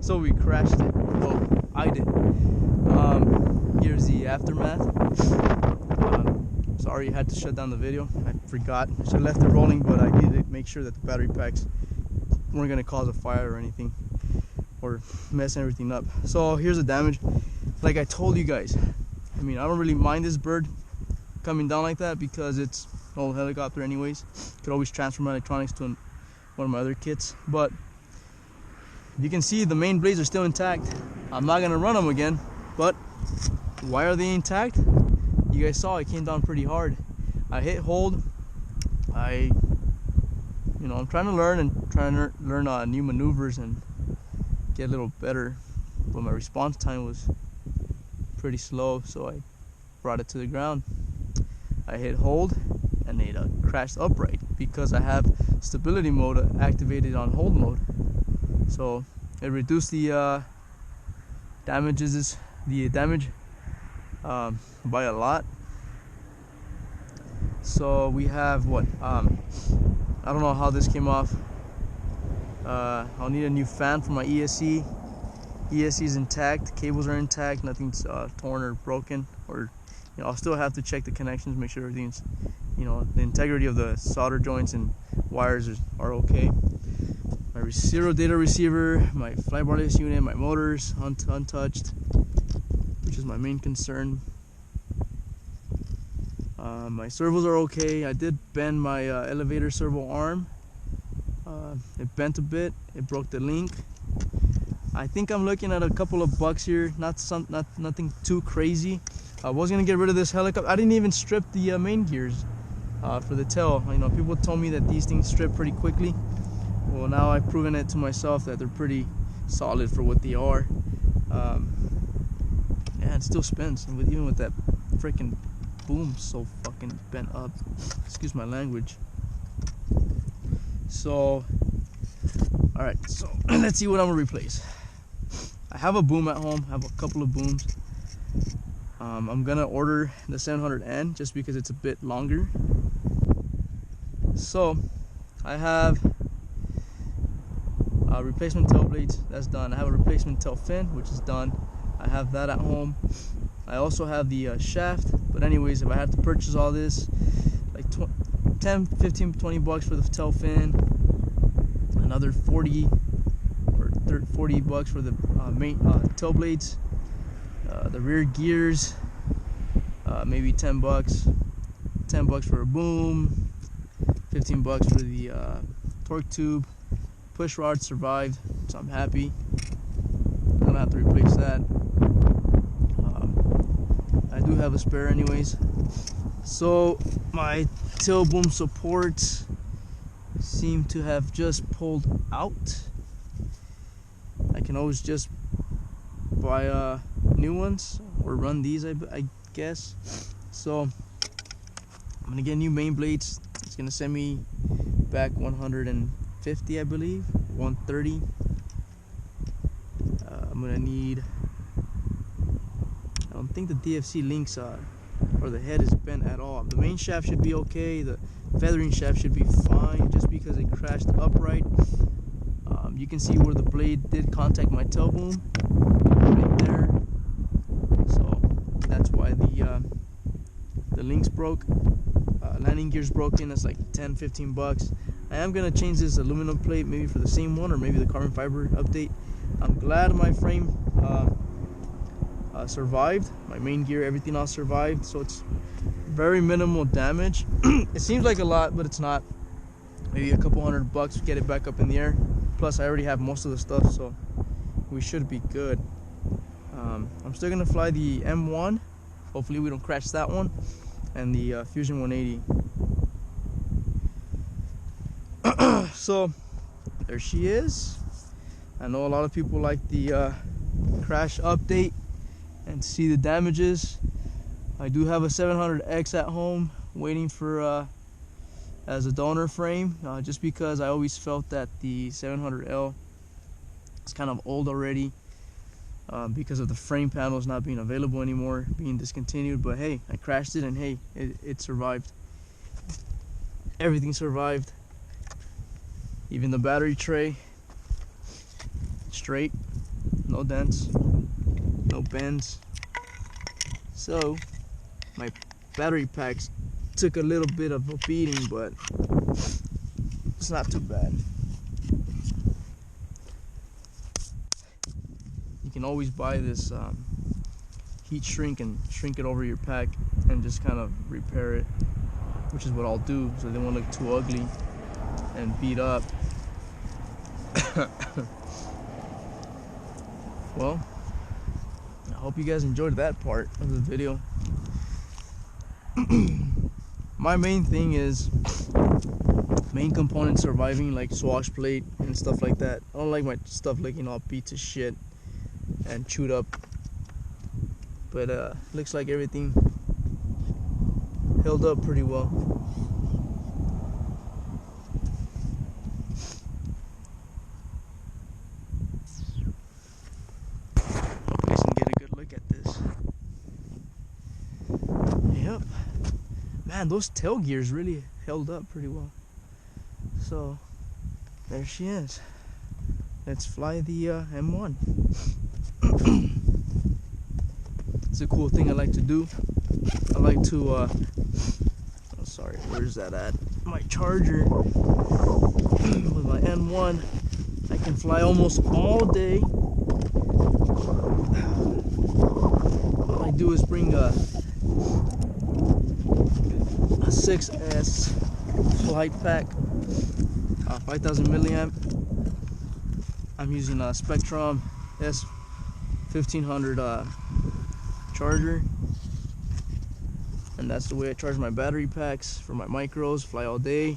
So we crashed it. Well, I did. Here's the aftermath. Sorry, I had to shut down the video. I forgot. I should have left it rolling, but I needed to make sure that the battery packs weren't going to cause a fire or anything, or mess everything up. So here's the damage. Like I told you guys, I mean, I don't really mind this bird coming down like that because it's an old helicopter anyways. Could always transfer my electronics to one of my other kits. But you can see the main blades are still intact. I'm not gonna run them again, but why are they intact? You guys saw it came down pretty hard. I hit hold. I'm trying to learn and learn new maneuvers and get a little better, but my response time was pretty slow, so I brought it to the ground. I hit hold and it crashed upright because I have stability mode activated on hold mode, so it reduced the damage by a lot. So we have what, I don't know how this came off. I'll need a new fan for my ESC. ESC is intact, cables are intact, nothing's torn or broken, or I'll still have to check the connections, make sure everything's, the integrity of the solder joints and wires are okay. My serial data receiver, my fly wireless unit, my motors untouched, which is my main concern. My servos are okay. I did bend my elevator servo arm. It bent a bit. It broke the link. I think I'm looking at a couple of bucks here. Nothing too crazy. I was gonna get rid of this helicopter. I didn't even strip the main gears for the tail. People told me that these things strip pretty quickly. Well, now I've proven it to myself that they're pretty solid for what they are. Yeah, it still spins, and even with that freaking boom so fucking bent up. Excuse my language. So, alright, so let's see what I'm gonna replace. I have a boom at home, I have a couple of booms. I'm gonna order the 700N just because it's a bit longer. So, I have replacement tail blades, that's done. I have a replacement tail fin, which is done. I have that at home. I also have the shaft, but anyways, if I have to purchase all this, like 10, 15, 20 bucks for the tail fin, another 40 or 30, 40 bucks for the main tail blades, the rear gears, maybe 10 bucks for a boom, 15 bucks for the torque tube. Push rod survived, so I'm happy. I don't have to replace that. I do have a spare anyways. So my tail boom supports seem to have just pulled out. I can always just buy new ones or run these, I guess. So I'm gonna get new main blades. It's gonna send me back 150, I believe, 130. I'm gonna need, I don't think the DFC links or the head is bent at all. The main shaft should be okay. The feathering shaft should be fine, just because it crashed upright. You can see where the blade did contact my tail boom right there. So that's why the links broke. Landing gear's broken. That's like 10, 15 bucks. I am gonna change this aluminum plate, maybe for the same one, or maybe the carbon fiber update. I'm glad my frame survived. My main gear, everything else survived, so it's very minimal damage. It seems like a lot, but it's not. Maybe a couple $100 to get it back up in the air. Plus, I already have most of the stuff, so we should be good. I'm still gonna fly the M1. Hopefully, we don't crash that one, and the Fusion 180. So there she is. I know a lot of people like the crash update and see the damages. I do have a 700X at home waiting for as a donor frame, just because I always felt that the 700L is kind of old already, because of the frame panels not being available anymore, being discontinued. But hey, I crashed it, and hey, it survived. Everything survived, even the battery tray, straight. no dents, no bends. So my battery packs took a little bit of a beating, but it's not too bad. You can always buy this heat shrink and shrink it over your pack and just kind of repair it, which is what I'll do so they won't look too ugly and beat up. Well, I hope you guys enjoyed that part of the video. My main thing is main component surviving, like swash plate and stuff like that. I don't like my stuff looking all beat to shit and chewed up, but looks like everything held up pretty well. Hope you guys can get a good look at this. Yep, man, those tail gears really held up pretty well. So there she is. Let's fly the M1. It's a cool thing I like to do. I like to oh sorry, where's that at? My charger. With my M1 I can fly almost all day. All I do is bring a 6S flight pack, 5000 milliamp. I'm using a Spectrum S1500 charger, and that's the way I charge my battery packs for my micros. Fly all day,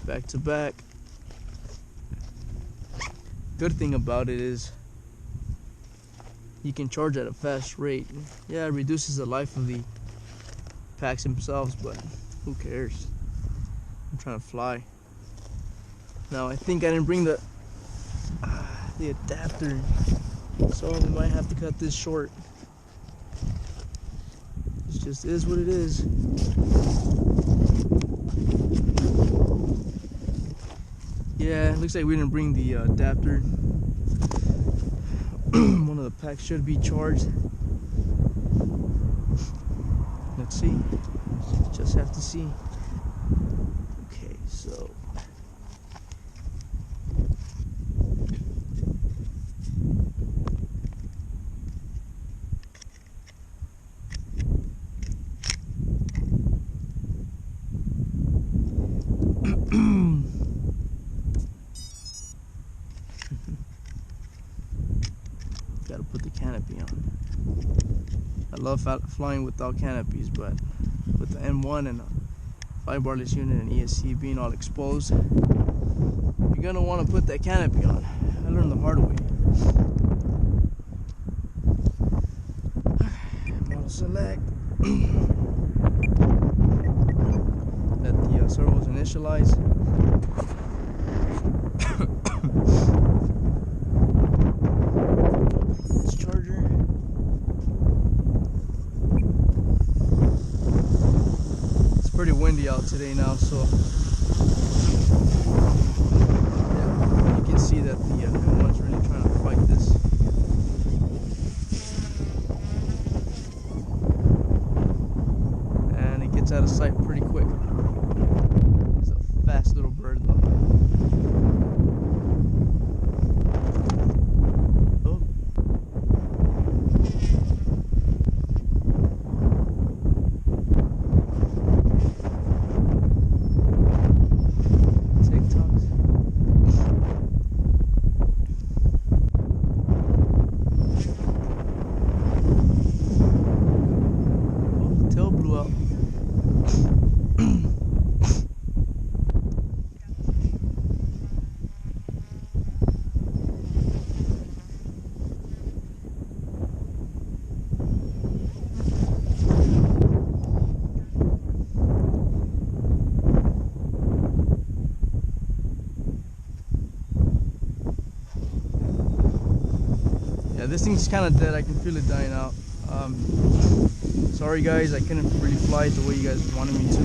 back to back. Good thing about it is you can charge at a fast rate. Yeah, it reduces the life of the packs themselves, but who cares? I'm trying to fly. Now I think I didn't bring the adapter, so we might have to cut this short. It just is what it is. Yeah, it looks like we didn't bring the adapter. One of the packs should be charged. Let's see. Just have to see. Okay, so gotta put the canopy on. I love flying without canopies, but with the M1 and a 5-barless unit and ESC being all exposed, you're gonna want to put that canopy on. I learned the hard way. Model select. Let the servos initialize. This charger. It's pretty windy out today now, so yeah, you can see that the M1's really trying to fight this. And it gets out of sight pretty quick. It's a fast little bird though. Yeah, this thing's kind of dead. I can feel it dying out. Sorry guys, I couldn't really fly it the way you guys wanted me to.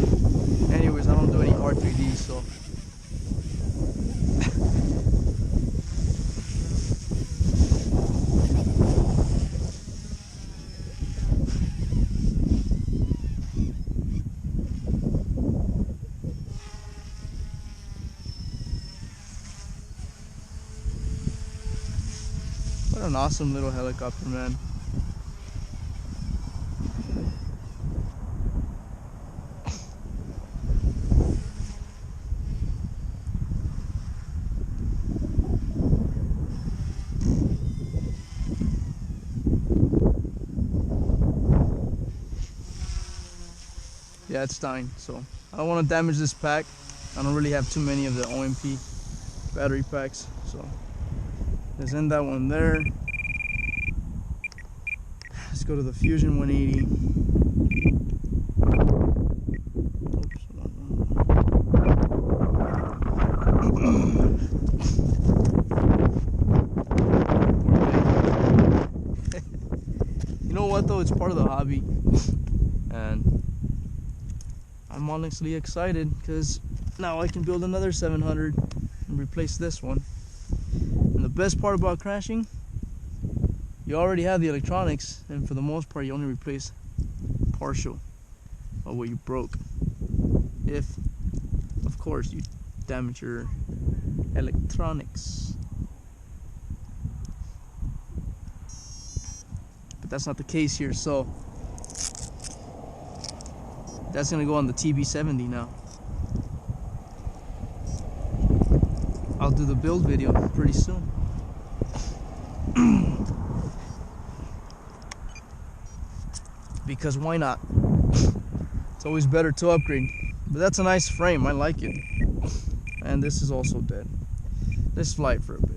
Anyways, I don't do any R3D, so What an awesome little helicopter, man. Yeah, it's dying, so I don't want to damage this pack. I don't really have too many of the OMP battery packs, so let's end that one there. Let's go to the Fusion 180. You know what though, it's part of the hobby, and I'm honestly excited because now I can build another 700 and replace this one. And the best part about crashing, you already have the electronics, and for the most part you only replace partial of what you broke. If, of course, you damage your electronics. But that's not the case here, so that's gonna go on the TB70 now. I'll do the build video pretty soon. Because why not? It's always better to upgrade. But that's a nice frame, I like it. And this is also dead. Let's fly it for a bit.